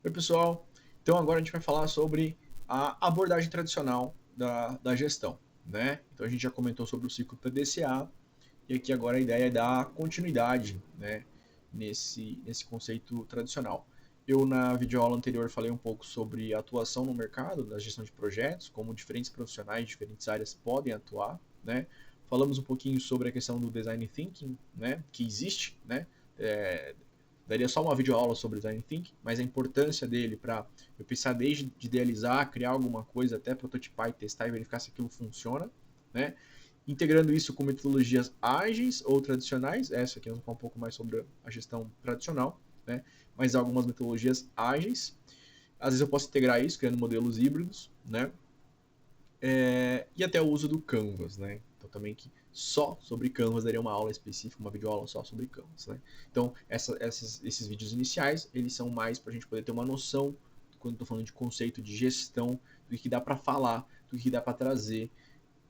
Oi, pessoal. Então, agora a gente vai falar sobre a abordagem tradicional da gestão, né? Então, a gente já comentou sobre o ciclo PDCA e aqui agora a ideia é dar continuidade, né, nesse conceito tradicional. Eu, na videoaula anterior, falei um pouco sobre a atuação no mercado da gestão de projetos, como diferentes profissionais de diferentes áreas podem atuar, né? Falamos um pouquinho sobre a questão do design thinking, né, que existe, né? É, daria só uma videoaula sobre design thinking, mas a importância dele para eu pensar desde de idealizar, criar alguma coisa, até prototipar e testar e verificar se aquilo funciona, né? Integrando isso com metodologias ágeis ou tradicionais, essa aqui vamos falar um pouco mais sobre a gestão tradicional, né? Mas algumas metodologias ágeis. Às vezes eu posso integrar isso, criando modelos híbridos, né? E até o uso do Canvas, né? Então também que só sobre Canvas daria uma aula específica, uma videoaula só sobre Canvas, né? Então esses vídeos iniciais, eles são mais para a gente poder ter uma noção, quando estou falando de conceito de gestão, do que dá para falar, do que dá para trazer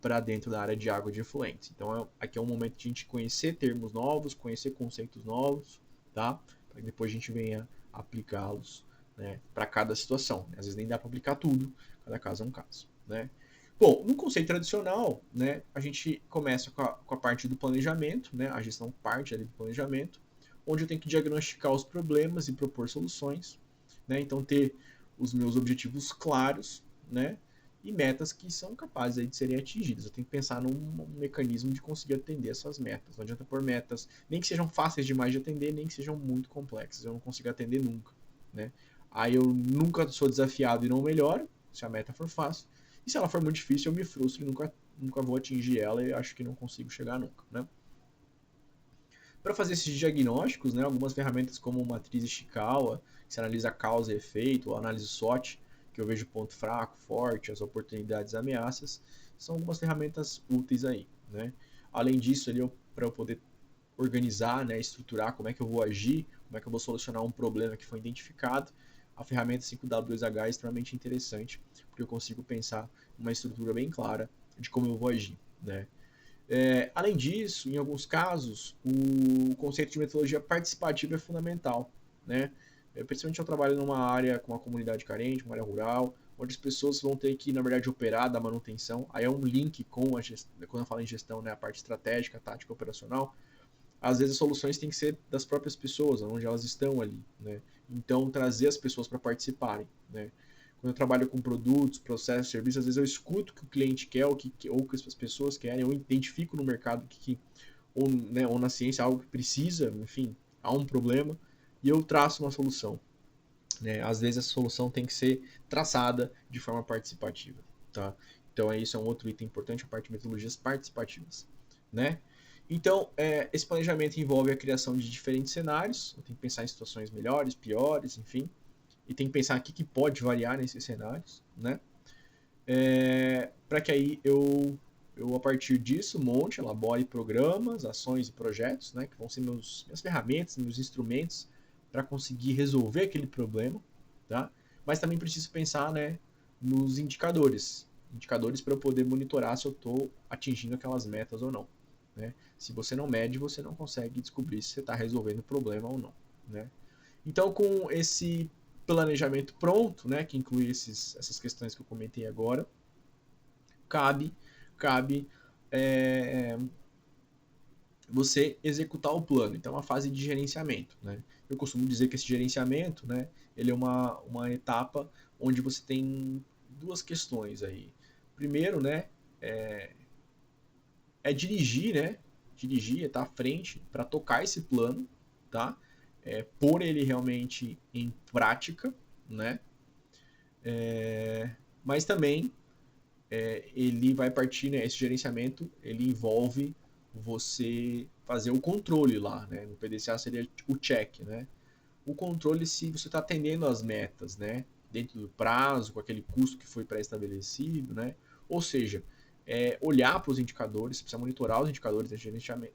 para dentro da área de água de efluentes. Então aqui é um momento de a gente conhecer termos novos, conhecer conceitos novos, tá? Para que depois a gente venha aplicá-los, né, para cada situação. Às vezes nem dá para aplicar tudo, cada caso é um caso, né? Bom, no conceito tradicional, né, a gente começa com a parte do planejamento, né, a gestão parte ali do planejamento, onde eu tenho que diagnosticar os problemas e propor soluções, né, então ter os meus objetivos claros, né, e metas que são capazes aí de serem atingidas. Eu tenho que pensar num mecanismo de conseguir atender essas metas. Não adianta pôr metas, nem que sejam fáceis demais de atender, nem que sejam muito complexas. Eu não consigo atender nunca, né? Aí eu nunca sou desafiado e não melhoro, se a meta for fácil. E se ela for muito difícil, eu me frustro e nunca vou atingir ela e acho que não consigo chegar nunca, né? Para fazer esses diagnósticos, né, algumas ferramentas como matriz Ishikawa, que se analisa causa e efeito, ou análise SWOT, que eu vejo ponto fraco, forte, as oportunidades e ameaças, são algumas ferramentas úteis aí, né? Além disso, para eu poder organizar, né, estruturar como é que eu vou agir, como é que eu vou solucionar um problema que foi identificado, a ferramenta 5W2H é extremamente interessante, porque eu consigo pensar uma estrutura bem clara de como eu vou agir, né? Além disso, em alguns casos, o conceito de metodologia participativa é fundamental, né? Principalmente eu trabalho numa área com uma comunidade carente, uma área rural, onde as pessoas vão ter que, na verdade, operar da manutenção. Aí é um link com a gestão, quando eu falo em gestão, né, a parte estratégica, tática, operacional. Às vezes as soluções têm que ser das próprias pessoas, onde elas estão ali, né? Então trazer as pessoas para participarem, né? Quando eu trabalho com produtos, processos, serviços, às vezes eu escuto o que o cliente quer, ou o que as pessoas querem, eu identifico no mercado ou, né, ou na ciência algo que precisa, enfim, há um problema, e eu traço uma solução, né? Às vezes essa solução tem que ser traçada de forma participativa, tá? Então isso é um outro item importante, a parte de metodologias participativas, né? Então, esse planejamento envolve a criação de diferentes cenários, eu tenho que pensar em situações melhores, piores, enfim, e tem que pensar o que pode variar nesses cenários, né? Para que aí eu, a partir disso, monte, elabore programas, ações e projetos, né, que vão ser minhas ferramentas, meus instrumentos para conseguir resolver aquele problema, tá? Mas também preciso pensar, né, nos indicadores para eu poder monitorar se eu estou atingindo aquelas metas ou não, né? Se você não mede, você não consegue descobrir se você está resolvendo o problema ou não, né? Então, com esse planejamento pronto, né, que inclui essas questões que eu comentei agora, cabe, cabe é, você executar o plano. Então, é uma fase de gerenciamento, né? Eu costumo dizer que esse gerenciamento, né, ele é uma etapa onde você tem duas questões aí. Primeiro, né, é, dirigir, né? Dirigir, estar à frente para tocar esse plano, tá? Pôr ele realmente em prática, né? Mas também ele vai partir, né? Esse gerenciamento ele envolve você fazer o controle lá, né? No PDCA seria o check, né? O controle se você está atendendo às metas, né? Dentro do prazo, com aquele custo que foi pré-estabelecido, né? Ou seja, olhar para os indicadores, você precisa monitorar os indicadores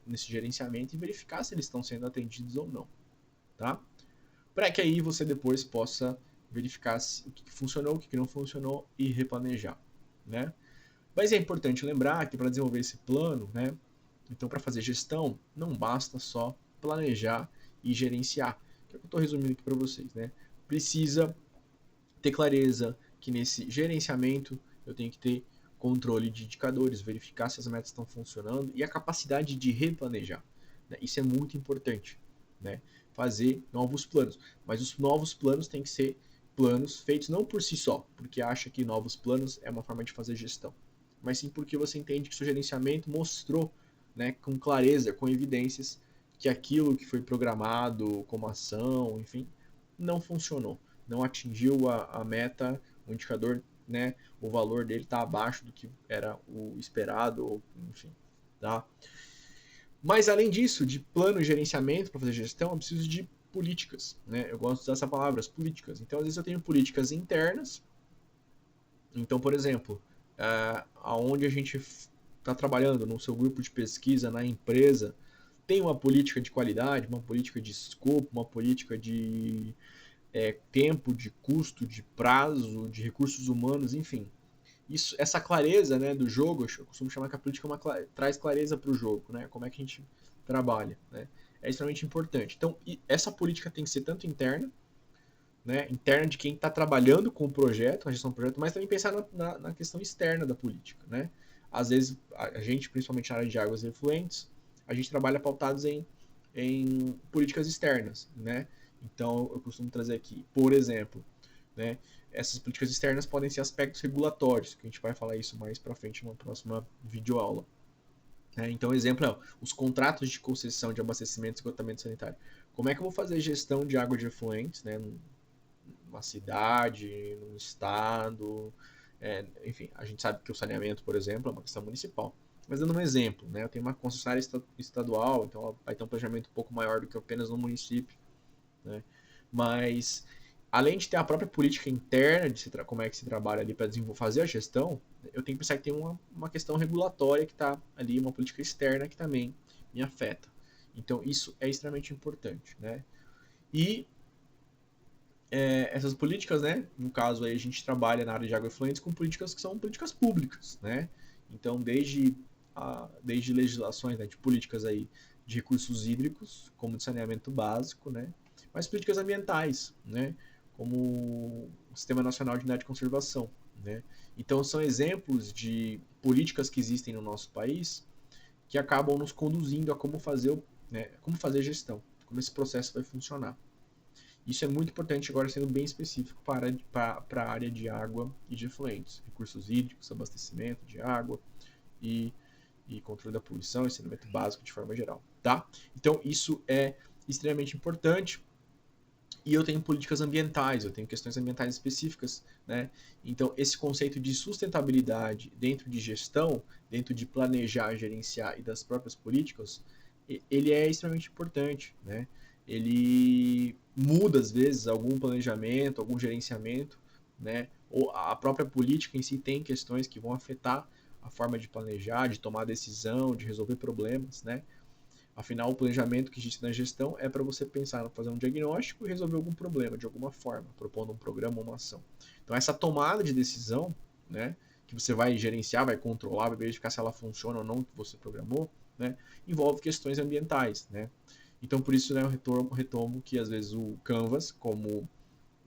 nesse gerenciamento e verificar se eles estão sendo atendidos ou não, tá? Para que aí você depois possa verificar o que funcionou, o que não funcionou e replanejar, né? Mas é importante lembrar que para desenvolver esse plano, né? Então, para fazer gestão, não basta só planejar e gerenciar, que é o que eu estou resumindo aqui para vocês, né? Precisa ter clareza que nesse gerenciamento eu tenho que ter controle de indicadores, verificar se as metas estão funcionando e a capacidade de replanejar. Né? Isso é muito importante. Né? Fazer novos planos. Mas os novos planos têm que ser planos feitos não por si só, porque acha que novos planos é uma forma de fazer gestão, mas sim porque você entende que seu gerenciamento mostrou, né, com clareza, com evidências, que aquilo que foi programado como ação, enfim, não funcionou, não atingiu a meta, o indicador, né, o valor dele está abaixo do que era o esperado, ou, enfim, tá? Mas além disso, de plano e gerenciamento para fazer gestão, eu preciso de políticas, né? Eu gosto de usar essa palavra, as políticas. Então, às vezes eu tenho políticas internas. Então, por exemplo, aonde a gente está trabalhando no seu grupo de pesquisa, na empresa, tem uma política de qualidade, uma política de escopo, uma política de tempo, de custo, de prazo, de recursos humanos, enfim. Essa clareza, né, do jogo, eu costumo chamar que a política traz clareza para o jogo, né? Como é que a gente trabalha, né? É extremamente importante. Então, essa política tem que ser tanto interna, né, interna de quem está trabalhando com o projeto, na gestão do projeto, mas também pensar na questão externa da política, né? Às vezes, a gente, principalmente na área de águas efluentes, a gente trabalha pautados em políticas externas, né? Então, eu costumo trazer aqui, por exemplo, né, essas políticas externas podem ser aspectos regulatórios, que a gente vai falar isso mais para frente numa próxima videoaula. Então, o exemplo é os contratos de concessão de abastecimento e esgotamento sanitário. Como é que eu vou fazer gestão de água de efluentes, né, numa cidade, num estado, enfim, a gente sabe que o saneamento, por exemplo, é uma questão municipal. Mas dando um exemplo, né, eu tenho uma concessionária estadual, então ela vai ter um planejamento um pouco maior do que apenas no município, né? Mas além de ter a própria política interna de como é que se trabalha ali para fazer a gestão, eu tenho que pensar que tem uma questão regulatória que está ali, uma política externa que também me afeta. Então isso é extremamente importante, né? E essas políticas, né? No caso aí a gente trabalha na área de água efluentes com políticas que são políticas públicas, né? Então desde legislações, né, de políticas aí de recursos hídricos, como de saneamento básico, né? Mas políticas ambientais, né? Como o Sistema Nacional de Unidade de Conservação, né? Então são exemplos de políticas que existem no nosso país que acabam nos conduzindo a como fazer gestão, como esse processo vai funcionar. Isso é muito importante agora, sendo bem específico para a área de água e de efluentes, recursos hídricos, abastecimento de água e, e controle da poluição e saneamento básico de forma geral, tá? Então isso é extremamente importante. E eu tenho políticas ambientais, eu tenho questões ambientais específicas, né? Então, esse conceito de sustentabilidade dentro de gestão, dentro de planejar, gerenciar e das próprias políticas, ele é extremamente importante, né? Ele muda, às vezes, algum planejamento, algum gerenciamento, né? Ou a própria política em si tem questões que vão afetar a forma de planejar, de tomar decisão, de resolver problemas, né? Afinal, o planejamento que existe na gestão é para você pensar, fazer um diagnóstico e resolver algum problema de alguma forma, propondo um programa ou uma ação. Então, essa tomada de decisão, né, que você vai gerenciar, vai controlar, vai verificar se ela funciona ou não que você programou, né, envolve questões ambientais, né. Então, por isso, né, eu retomo que às vezes o Canvas, como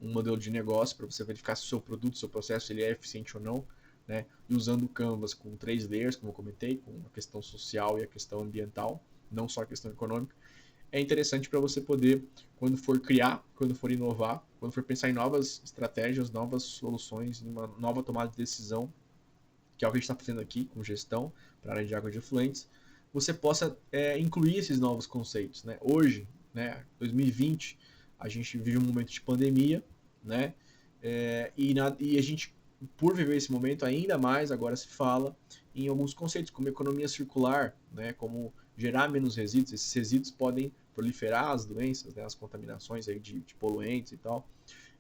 um modelo de negócio para você verificar se o seu produto, seu processo, ele é eficiente ou não, né, e usando o Canvas com 3 layers, como eu comentei, com a questão social e a questão ambiental, não só a questão econômica, é interessante para você poder, quando for criar, quando for inovar, quando for pensar em novas estratégias, novas soluções, uma nova tomada de decisão, que é o que a gente está fazendo aqui com gestão para a área de água de efluentes, você possa incluir esses novos conceitos. Né? Hoje, né, 2020, a gente vive um momento de pandemia, né? E a gente, por viver esse momento, ainda mais agora se fala em alguns conceitos, como economia circular, né? Como gerar menos resíduos. Esses resíduos podem proliferar as doenças, né? As contaminações aí de poluentes e tal,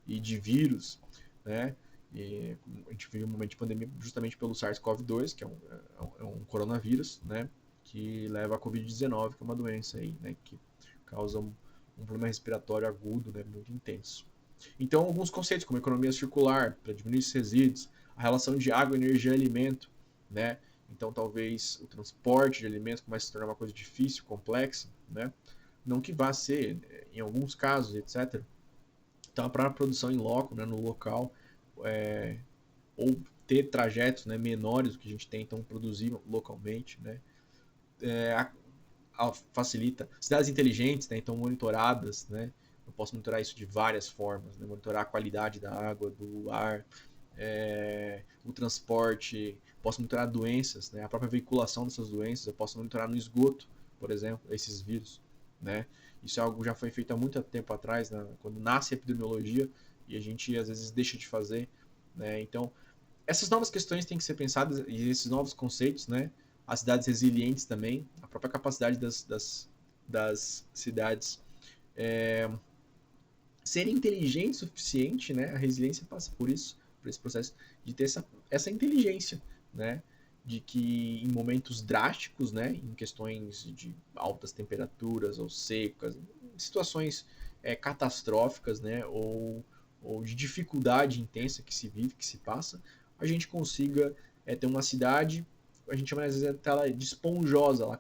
e de vírus, né? E a gente vive um momento de pandemia justamente pelo SARS-CoV-2, que é um coronavírus, né? Que leva a Covid-19, que é uma doença aí, né? Que causa um problema respiratório agudo, né? Muito intenso. Então, alguns conceitos como economia circular, para diminuir esses resíduos, a relação de água, energia e alimento, né? Então, talvez o transporte de alimentos comece a se tornar uma coisa difícil, complexa, né? Não que vá ser, em alguns casos, etc. Então, para a produção em loco, né, no local, ou ter trajetos, né, menores do que a gente tem, então produzir localmente, né, facilita. Cidades inteligentes, né, então monitoradas, né, eu posso monitorar isso de várias formas, né, monitorar a qualidade da água, do ar, o transporte, posso monitorar doenças, né, a própria veiculação dessas doenças, eu posso monitorar no esgoto, por exemplo, esses vírus, né. Isso é algo que já foi feito há muito tempo atrás, né, quando nasce a epidemiologia, e a gente às vezes deixa de fazer, né. Então, essas novas questões têm que ser pensadas, e esses novos conceitos, né, as cidades resilientes também, a própria capacidade das cidades serem inteligentes o suficiente, né, a resiliência passa por isso, por esse processo de ter essa inteligência, né, de que em momentos drásticos, né, em questões de altas temperaturas ou secas, em situações catastróficas, né, ou de dificuldade intensa que se vive, que se passa, a gente consiga ter uma cidade, a gente chama às vezes ela de esponjosa, ela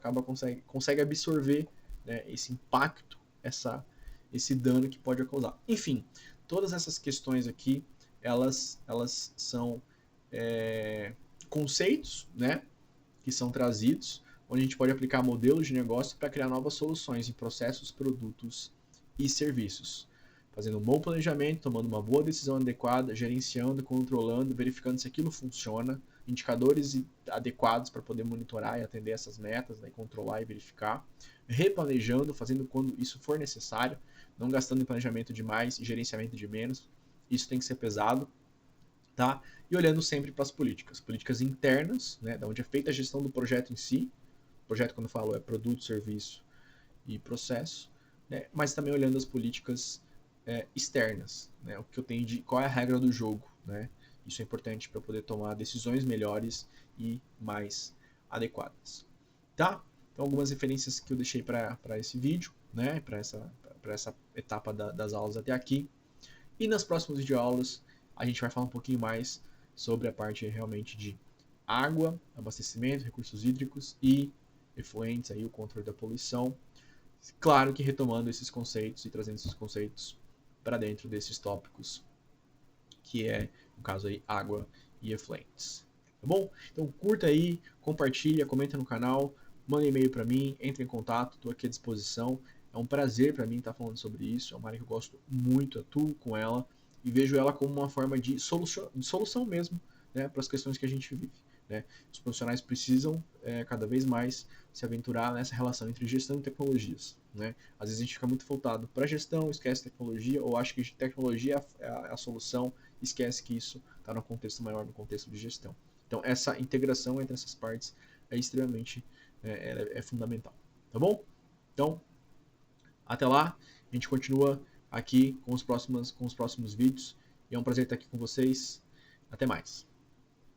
consegue absorver, né, esse impacto, esse dano que pode causar. Enfim, todas essas questões aqui, elas são conceitos, né, que são trazidos, onde a gente pode aplicar modelos de negócio para criar novas soluções em processos, produtos e serviços. Fazendo um bom planejamento, tomando uma boa decisão adequada, gerenciando, controlando, verificando se aquilo funciona, indicadores adequados para poder monitorar e atender essas metas, né, controlar e verificar, replanejando, fazendo quando isso for necessário, não gastando em planejamento demais e gerenciamento de menos. Isso tem que ser pesado, tá? E olhando sempre para as políticas internas, né, da onde é feita a gestão do projeto em si. Projeto, quando eu falo, é produto, serviço e processo, né? Mas também olhando as políticas externas, né? O que eu tenho qual é a regra do jogo, né? Isso é importante para poder tomar decisões melhores e mais adequadas, tá? Então, algumas referências que eu deixei para esse vídeo, né? Para essa etapa das aulas até aqui. E nas próximas videoaulas a gente vai falar um pouquinho mais sobre a parte realmente de água, abastecimento, recursos hídricos e efluentes, aí, o controle da poluição. Claro que retomando esses conceitos e trazendo esses conceitos para dentro desses tópicos, que é, no caso aí, água e efluentes. Tá bom? Então curta aí, compartilha, comenta no canal, manda e-mail para mim, entre em contato, estou aqui à disposição. É um prazer para mim estar falando sobre isso. É uma área que eu gosto muito, atuo com ela e vejo ela como uma forma de solução mesmo, né, para as questões que a gente vive. Né? Os profissionais precisam cada vez mais se aventurar nessa relação entre gestão e tecnologias. Né? Às vezes a gente fica muito voltado para a gestão, esquece tecnologia, ou acha que tecnologia é a solução, esquece que isso está no contexto maior, no contexto de gestão. Então essa integração entre essas partes é extremamente fundamental. Tá bom? Então, até lá, a gente continua aqui com os próximos vídeos. E é um prazer estar aqui com vocês. Até mais.